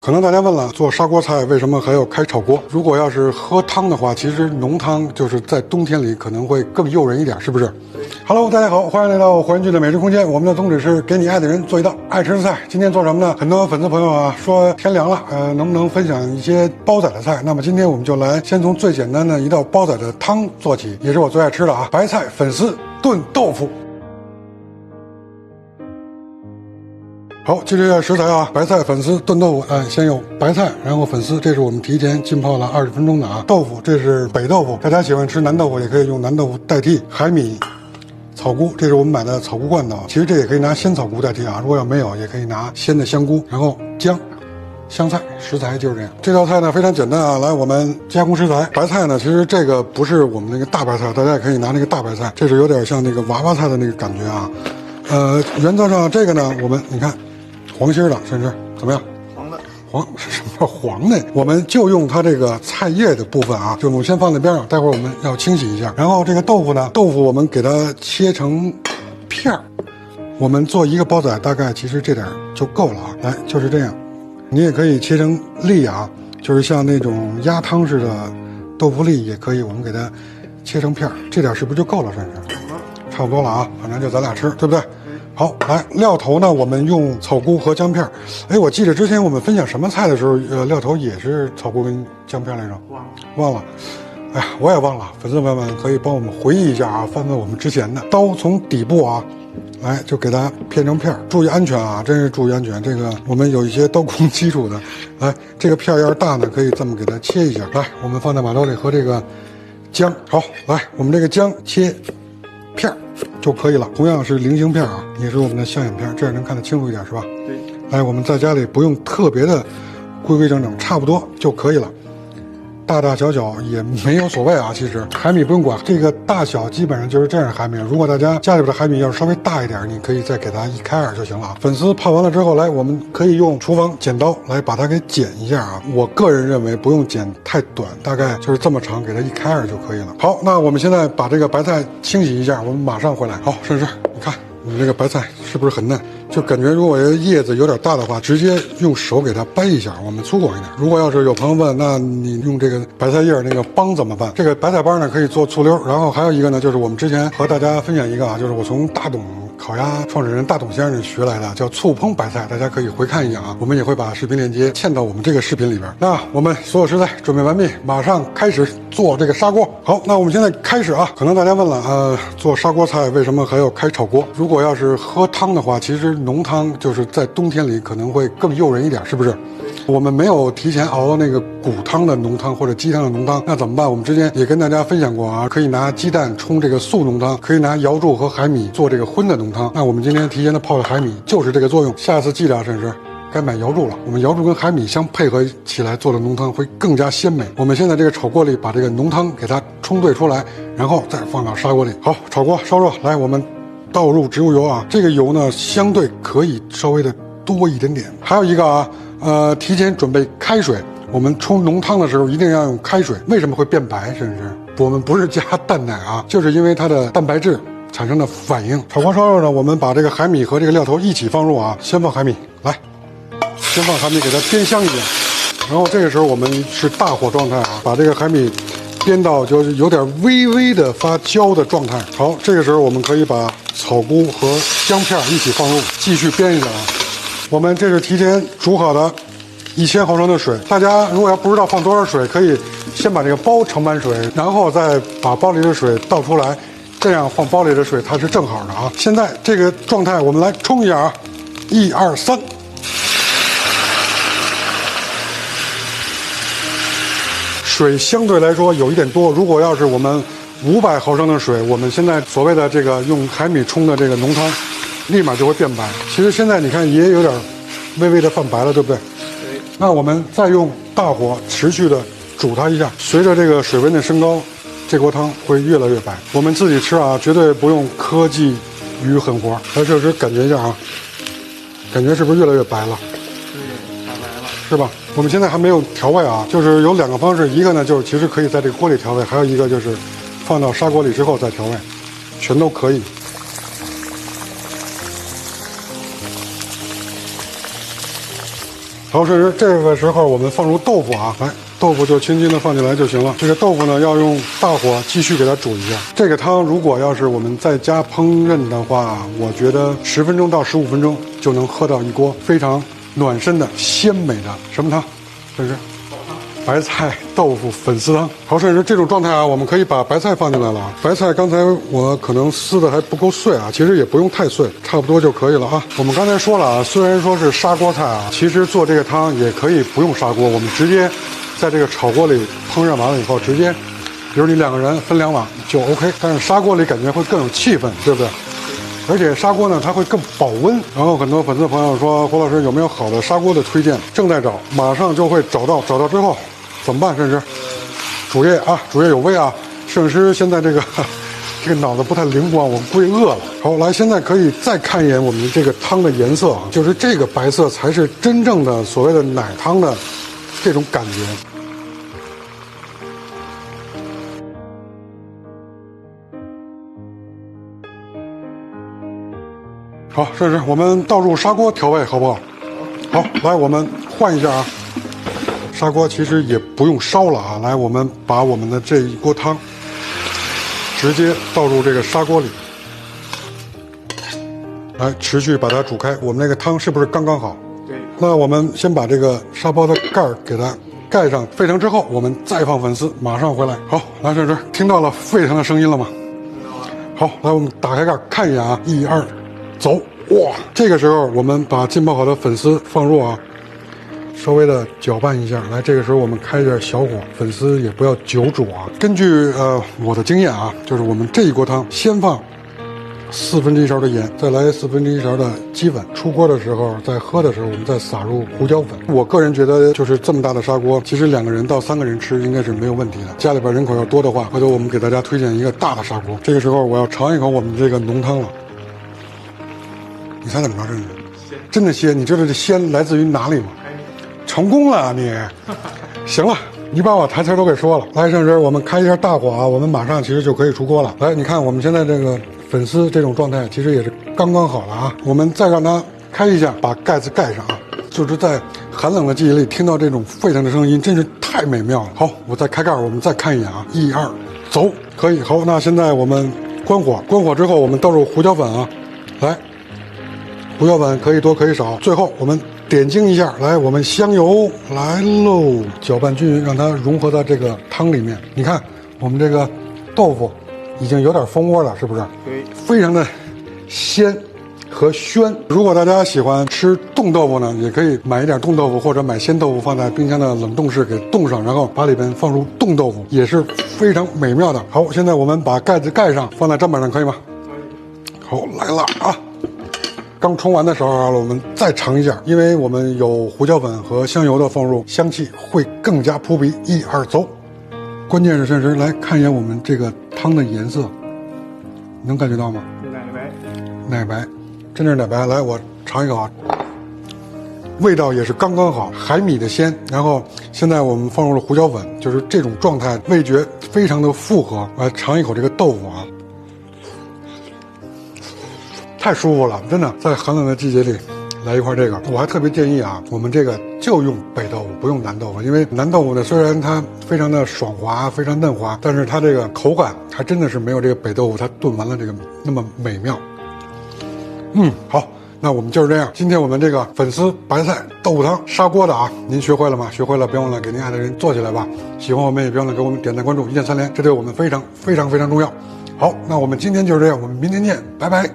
可能大家问了，做砂锅菜为什么还要开炒锅？如果要是喝汤的话，其实浓汤就是在冬天里可能会更诱人一点，是不是？Hello， 大家好，欢迎来到还原剧的美食空间。我们的宗旨是给你爱的人做一道爱吃的菜。今天做什么呢？很多粉丝朋友啊说天凉了，能不能分享一些煲仔的菜？那么今天我们就来先从最简单的一道煲仔的汤做起，也是我最爱吃的啊，白菜粉丝炖豆腐。好，记这些食材啊，白菜、粉丝、炖豆腐。先有白菜，然后粉丝，这是我们提前浸泡了20分钟的啊。豆腐，这是北豆腐，大家喜欢吃南豆腐也可以用南豆腐代替。海米、草菇，这是我们买的草菇罐头，其实这也可以拿鲜草菇代替啊。如果要没有，也可以拿鲜的香菇，然后姜。香菜食材就是这样。这道菜呢非常简单啊，来我们加工食材。白菜呢，其实这个不是我们那个大白菜，大家也可以拿那个大白菜，这是有点像那个娃娃菜的那个感觉啊。原则上这个呢，我们你看。黄心的，甚至怎么样？黄什么叫黄的？我们就用它这个菜叶的部分啊，就我们先放在边上，待会儿我们要清洗一下。然后这个豆腐呢，豆腐我们给它切成片儿，我们做一个煲仔，大概其实这点就够了啊。来，就是这样，你也可以切成粒啊，就是像那种鸭汤似的豆腐粒也可以，我们给它切成片儿，这点是不是就够了？甚至差不多了啊，反正就咱俩吃，对不对？好，来料头呢，我们用草菇和姜片。哎，我记得之前我们分享什么菜的时候，料头也是草菇跟姜片来着，忘了。哎呀，我也忘了。粉丝朋友们可以帮我们回忆一下啊，翻翻我们之前的。刀从底部啊，来就给它片成片，注意安全啊，真是注意安全。这个我们有一些刀工基础的，来这个片要是大呢，可以这么给它切一下。来，我们放在马兜里和这个姜。好，来我们这个姜切片就可以了，同样是菱形片啊，也是我们的象眼片，这样能看得清楚一点，是吧？对。来，我们在家里不用特别的规规整整，差不多就可以了。大大小小也没有所谓啊，其实海米不用管，这个大小基本上就是这样海米。如果大家家里边的海米要是稍微大一点，你可以再给它1开2就行了。粉丝泡完了之后，来我们可以用厨房剪刀来把它给剪一下啊。我个人认为不用剪太短，大概就是这么长，给它1开2就可以了。好，那我们现在把这个白菜清洗一下，我们马上回来。好，顺势你看我们这个白菜是不是很嫩？就感觉如果叶子有点大的话，直接用手给它掰一下，我们粗犷一点。如果要是有朋友问，那你用这个白菜叶那个帮怎么办？这个白菜帮呢可以做醋溜，然后还有一个呢，就是我们之前和大家分享一个啊，就是我从大董烤鸭创始人大董先生学来的，叫醋烹白菜，大家可以回看一下啊。我们也会把视频链接嵌到我们这个视频里边。那我们所有食材准备完毕，马上开始做这个砂锅。好，那我们现在开始啊。可能大家问了，做砂锅菜为什么还要开炒锅？如果要是喝汤的话，其实浓汤就是在冬天里可能会更诱人一点，是不是？我们没有提前熬那个骨汤的浓汤或者鸡汤的浓汤，那怎么办？我们之前也跟大家分享过啊，可以拿鸡蛋冲这个素浓汤，可以拿瑶柱和海米做这个荤的浓汤。那我们今天提前的泡的海米就是这个作用。下次记得啊，沈师该买瑶柱了。我们瑶柱跟海米相配合起来做的浓汤会更加鲜美。我们现在这个炒锅里把这个浓汤给它冲兑出来，然后再放到砂锅里。好，炒锅烧热，来我们倒入植物油啊，这个油呢相对可以稍微的多一点点。还有一个啊，提前准备开水，我们冲浓汤的时候一定要用开水。为什么会变白？甚至我们不是加淡奶啊，就是因为它的蛋白质产生的反应。炒锅烧热呢，我们把这个海米和这个料头一起放入啊，先放海米，来，先放海米给它煸香一点，然后这个时候我们是大火状态啊，把这个海米煸到就是有点微微的发焦的状态。好，这个时候我们可以把草菇和姜片一起放入，继续煸一下啊。我们这是提前煮好的1000毫升的水，大家如果要不知道放多少水，可以先把这个煲盛满水，然后再把煲里的水倒出来，这样放煲里的水它是正好的啊。现在这个状态我们来冲一下啊，1、2、3。水相对来说有一点多，如果要是我们500毫升的水，我们现在所谓的这个用海米冲的这个浓汤，立马就会变白。其实现在你看也有点微微的泛白了，对不对？对。那我们再用大火持续的煮它一下，随着这个水温的升高，这锅汤会越来越白。我们自己吃啊，绝对不用科技与狠活。来，这时感觉一下啊，感觉是不是越来越白了？对，太白了，是吧？我们现在还没有调味啊，就是有2个方式，一个呢就是其实可以在这个锅里调味，还有一个就是放到砂锅里之后再调味，全都可以。好，好，摄影师，这个时候我们放入豆腐啊，来，豆腐就轻轻的放进来就行了。这个豆腐呢，要用大火继续给它煮一下。这个汤如果要是我们在家烹饪的话，我觉得10分钟到15分钟就能喝到一锅非常暖身的鲜美的什么汤？这是白菜豆腐粉丝汤。好，摄影师，这种状态啊，我们可以把白菜放进来了啊。白菜刚才我可能撕的还不够碎啊，其实也不用太碎，差不多就可以了啊。我们刚才说了啊，虽然说是砂锅菜啊，其实做这个汤也可以不用砂锅，我们直接在这个炒锅里烹饪完了以后，直接，比如你2个人分2碗就 OK。但是砂锅里感觉会更有气氛，对不对？而且砂锅呢，它会更保温。然后很多粉丝朋友说，胡老师有没有好的砂锅的推荐？正在找，马上就会找到。找到之后怎么办？摄影师，主页啊，主页有位啊。摄影师现在这个脑子不太灵光，我估计饿了。好，来，现在可以再看一眼我们这个汤的颜色啊，就是这个白色才是真正的所谓的奶汤的这种感觉。好，摄影师，我们倒入砂锅调味，好不好？好，来，我们换一下啊。砂锅其实也不用烧了啊。来，我们把我们的这一锅汤直接倒入这个砂锅里，来持续把它煮开。我们那个汤是不是刚刚好？对。那我们先把这个砂煲的盖儿给它盖上，沸腾之后我们再放粉丝，马上回来。好，来，摄影师，听到了沸腾的声音了吗？好，来，我们打开盖儿看一眼啊，1、2，走！哇，这个时候我们把浸泡好的粉丝放入啊，稍微的搅拌一下。来，这个时候我们开一下小火，粉丝也不要久煮啊。根据我的经验啊，就是我们这一锅汤先放1/4勺的盐，再来1/4勺的鸡粉。出锅的时候，在喝的时候，我们再撒入胡椒粉。我个人觉得，就是这么大的砂锅，其实2个人到3个人吃应该是没有问题的。家里边人口要多的话，回头我们给大家推荐一个大的砂锅。这个时候我要尝一口我们这个浓汤了。你猜怎么着？这是真的鲜？你知道这鲜来自于哪里吗？成功了你！行了，你把我台词都给说了。来，摄影师，我们开一下大火啊，我们马上其实就可以出锅了。来，你看我们现在这个粉丝这种状态，其实也是刚刚好了啊。我们再让它开一下，把盖子盖上啊。就是在寒冷的季节里听到这种沸腾的声音，真是太美妙了。好，我再开盖，我们再看一眼啊，1、2，走，可以。好，那现在我们关火，关火之后我们倒入胡椒粉啊，来。胡椒粉可以多可以少，最后我们点睛一下，来，我们香油来喽，搅拌均匀，让它融合到这个汤里面。你看，我们这个豆腐已经有点蜂窝了，是不是？对，非常的鲜和鲜。如果大家喜欢吃冻豆腐呢，也可以买一点冻豆腐，或者买鲜豆腐放在冰箱的冷冻室给冻上，然后把里边放入冻豆腐，也是非常美妙的。好，现在我们把盖子盖上，放在砧板上，可以吗？好，来了啊！刚冲完的时候啊，我们再尝一下，因为我们有胡椒粉和香油的放入，香气会更加扑鼻。1、2，走！关键是摄影师来看一眼我们这个汤的颜色，能感觉到吗？奶白，奶白，真的是奶白。来，我尝一口啊，味道也是刚刚好，海米的鲜。然后现在我们放入了胡椒粉，就是这种状态，味觉非常的复合。来尝一口这个豆腐啊。太舒服了，真的，在寒冷的季节里来一块这个。我还特别建议啊，我们这个就用北豆腐，不用南豆腐，因为南豆腐呢，虽然它非常的爽滑，非常嫩滑，但是它这个口感还真的是没有这个北豆腐它炖完了这个那么美妙。好，那我们就是这样。今天我们这个粉丝白菜豆腐汤砂锅的啊，您学会了吗？学会了，别忘了给您爱的人做起来吧。喜欢我们也别忘了给我们点赞关注，一键3连，这对我们非常非常非常重要。好，那我们今天就是这样，我们明天见，拜拜。